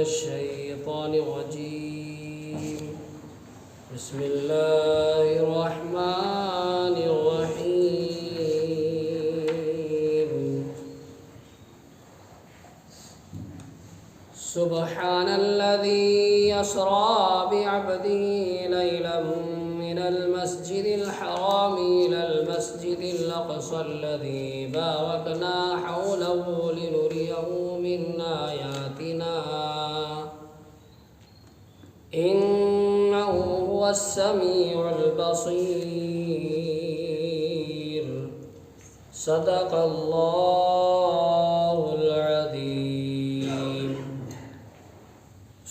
الشيطان الرجيم بسم الله الرحمن الرحيم سبحان الذي يسرى بعبده ليلا من المسجد الحرام إلى المسجد الأقصى الذي باركنا حوله لنريه من آياتنا إنه هو السميع البصير صدق اللہ العظیم۔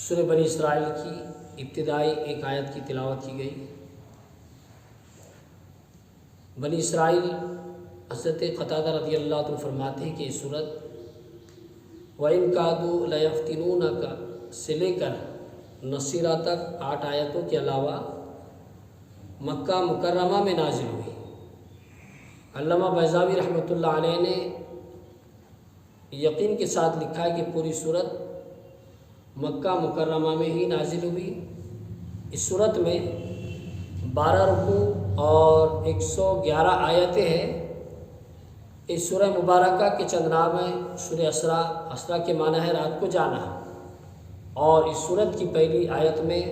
سورہ بنی اسرائیل کی ابتدائی ایک آیت کی تلاوت کی گئی۔ بنی اسرائیل حضرت قتادہ رضی اللہ عنہ فرماتے ہیں کہ یہ سورت وَإِن كَادُوا لَيَفْتِنُونَكَ سے لے کر نصیرہ تک 8 آیتوں کے علاوہ مکہ مکرمہ میں نازل ہوئی۔ علامہ بیضاوی رحمۃ اللہ علیہ نے یقین کے ساتھ لکھا ہے کہ پوری سورت مکہ مکرمہ میں ہی نازل ہوئی۔ اس سورت میں 12 رکوع اور 111 آیتیں ہیں۔ اس سورہ مبارکہ کے چند نام ہیں۔ سورہ اسرا کے معنی ہے رات کو جانا، اور اس سورت کی پہلی آیت میں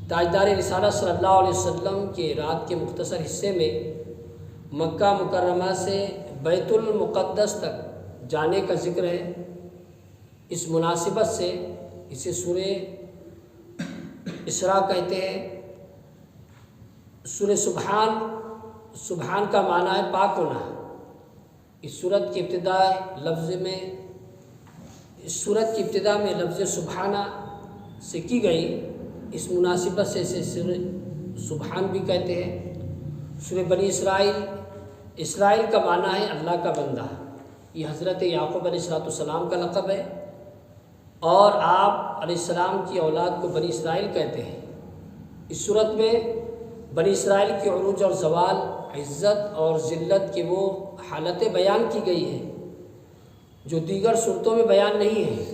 تاجدار رسالت صلی اللہ علیہ وسلم کے رات کے مختصر حصے میں مکہ مکرمہ سے بیت المقدس تک جانے کا ذکر ہے۔ اس مناسبت سے اسے سورہ اسراء کہتے ہیں۔ سورہ سبحان کا معنی ہے پاک ہونا۔ اس سورت کی ابتدا میں لفظ سبحانہ سے کی گئی، اس مناسبت سے اسے سورہ سبحان بھی کہتے ہیں۔ سورہ بنی اسرائیل کا معنی ہے اللہ کا بندہ۔ یہ حضرت یعقوب علیہ السلام کا لقب ہے، اور آپ علیہ السلام کی اولاد کو بنی اسرائیل کہتے ہیں۔ اس صورت میں بنی اسرائیل کی عروج اور زوال، عزت اور ذلت کی وہ حالتیں بیان کی گئی ہیں جو دیگر صورتوں میں بیان نہیں ہیں۔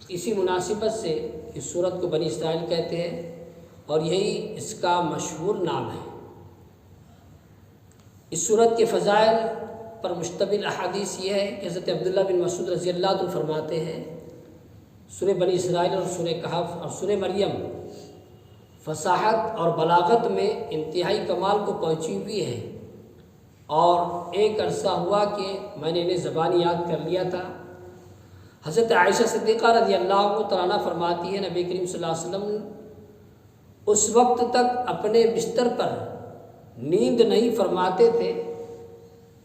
اسی مناسبت سے اس صورت کو بنی اسرائیل کہتے ہیں، اور یہی اس کا مشہور نام ہے۔ اس صورت کے فضائل پر مشتمل احادیث یہ ہے کہ حضرت عبداللہ بن مسعود رضی اللہ عنہ فرماتے ہیں سورہ بنی اسرائیل اور سورہ کہف اور سورہ مریم فصاحت اور بلاغت میں انتہائی کمال کو پہنچی ہوئی ہے، اور ایک عرصہ ہوا کہ میں نے انہیں زبانی یاد کر لیا تھا۔ حضرت عائشہ صدیقہ رضی اللہ عنہ فرماتی ہے نبی کریم صلی اللہ علیہ وسلم اس وقت تک اپنے بستر پر نیند نہیں فرماتے تھے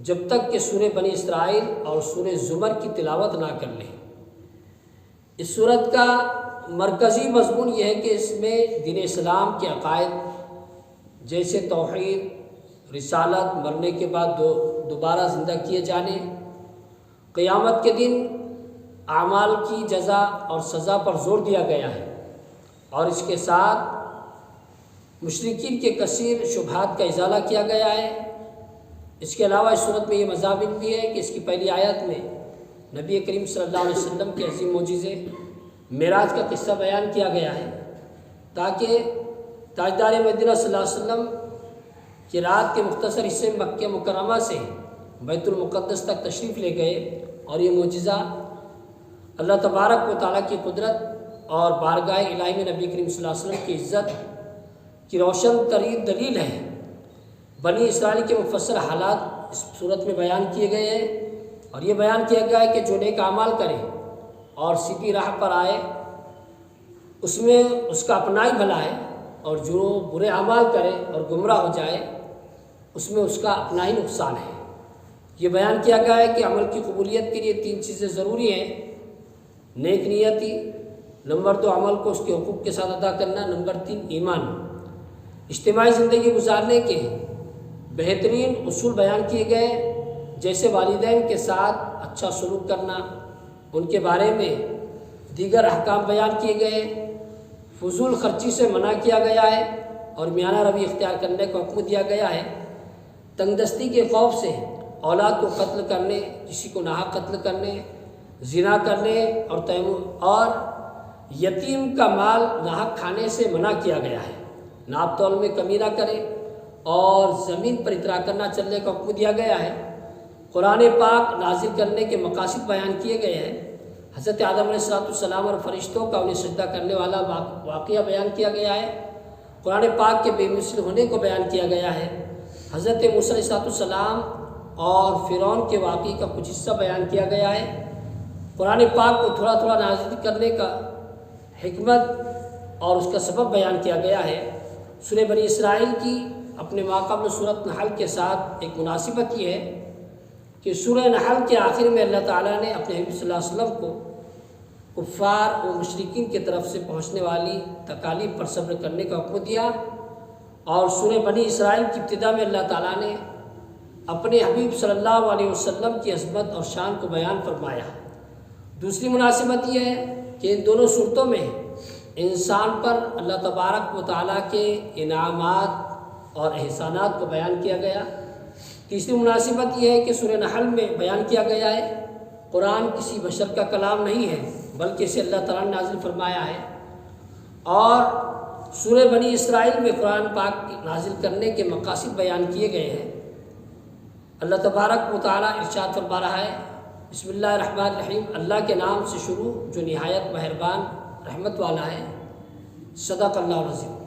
جب تک کہ سورہ بنی اسرائیل اور سورہ زمر کی تلاوت نہ کر لیں۔ اس سورت کا مرکزی مضمون یہ ہے کہ اس میں دین اسلام کے عقائد جیسے توحید، رسالت، مرنے کے بعد دوبارہ زندہ کیے جانے، قیامت کے دن اعمال کی جزا اور سزا پر زور دیا گیا ہے، اور اس کے ساتھ مشرکین کے کثیر شبہات کا ازالہ کیا گیا ہے۔ اس کے علاوہ اس صورت میں یہ مضامین بھی ہے کہ اس کی پہلی آیت میں نبی کریم صلی اللہ علیہ وسلم کے عظیم معجزے معراج کا قصہ بیان کیا گیا ہے، تاکہ تاجدار مدینہ صلی اللہ علیہ وسلم کی رات کے مختصر حصے مکہ مکرمہ سے بیت المقدس تک تشریف لے گئے، اور یہ معجزہ اللہ تبارک و تعالیٰ کی قدرت اور بارگاہ الہی میں نبی کریم صلی اللہ علیہ وسلم کی عزت کی روشن ترین دلیل ہے۔ بنی اسرائیل کے مفصل حالات اس صورت میں بیان کیے گئے ہیں، اور یہ بیان کیا گیا ہے کہ جو نیک اعمال کرے اور سیدھی راہ پر آئے اس میں اس کا اپنا ہی بھلا ہے، اور جو برے اعمال کرے اور گمراہ ہو جائے اس میں اس کا اپنا ہی نقصان ہے۔ یہ بیان کیا گیا ہے کہ عمل کی قبولیت کے لیے 3 چیزیں ضروری ہیں: نیک نیتی، نمبر 2 عمل کو اس کے حقوق کے ساتھ ادا کرنا، نمبر 3 ایمان۔ اجتماعی زندگی گزارنے کے بہترین اصول بیان کیے گئے، جیسے والدین کے ساتھ اچھا سلوک کرنا، ان کے بارے میں دیگر احکام بیان کیے گئے، فضول خرچی سے منع کیا گیا ہے اور میانہ روی اختیار کرنے کا حکم دیا گیا ہے۔ تنگ دستی کے خوف سے اولاد کو قتل کرنے، کسی کو ناحق قتل کرنے، زنا کرنے اور یتیم کا مال ناحق کھانے سے منع کیا گیا ہے، ناپ تول میں کمی نہ کرے، اور زمین پر اترا کرنا چلنے کا حکم دیا گیا ہے۔ قرآن پاک نازل کرنے کے مقاصد بیان کیے گئے ہیں۔ حضرت آدم علیہ السلام اور فرشتوں کا انہیں سجدہ کرنے والا واقعہ بیان کیا گیا ہے۔ قرآن پاک کے بے مثل ہونے کو بیان کیا گیا ہے۔ حضرت موسیٰ علیہ السلام اور فرعون کے واقعے کا کچھ حصہ بیان کیا گیا ہے۔ قرآن پاک کو تھوڑا تھوڑا نازل کرنے کا حکمت اور اس کا سبب بیان کیا گیا ہے۔ سورہ بنی اسرائیل کی اپنے ماقبل سورۃ نحل کے ساتھ ایک مناسبت یہ ہے کہ سورہ نحل کے آخر میں اللہ تعالیٰ نے اپنے حبیب صلی اللہ علیہ وسلم کو کفار و مشرکین کی طرف سے پہنچنے والی تکالیف پر صبر کرنے کا حکم دیا، اور سورہ بنی اسرائیل کی ابتدا میں اللہ تعالیٰ نے اپنے حبیب صلی اللہ علیہ وسلم کی عظمت اور شان کو بیان فرمایا۔ دوسری مناسبت یہ ہے کہ ان دونوں صورتوں میں انسان پر اللہ تبارک و تعالیٰ کے انعامات اور احسانات کو بیان کیا گیا۔ تیسری مناسبت یہ ہے کہ سورہ نحل میں بیان کیا گیا ہے قرآن کسی بشر کا کلام نہیں ہے، بلکہ اسے اللہ تعالیٰ نے نازل فرمایا ہے، اور سورہ بنی اسرائیل میں قرآن پاک نازل کرنے کے مقاصد بیان کیے گئے ہیں۔ اللہ تبارک و تعالیٰ ارشاد فرما رہا ہے، بسم اللہ الرحمن الرحیم، اللہ کے نام سے شروع جو نہایت مہربان رحمت والا ہے۔ صدق اللہ العظیم۔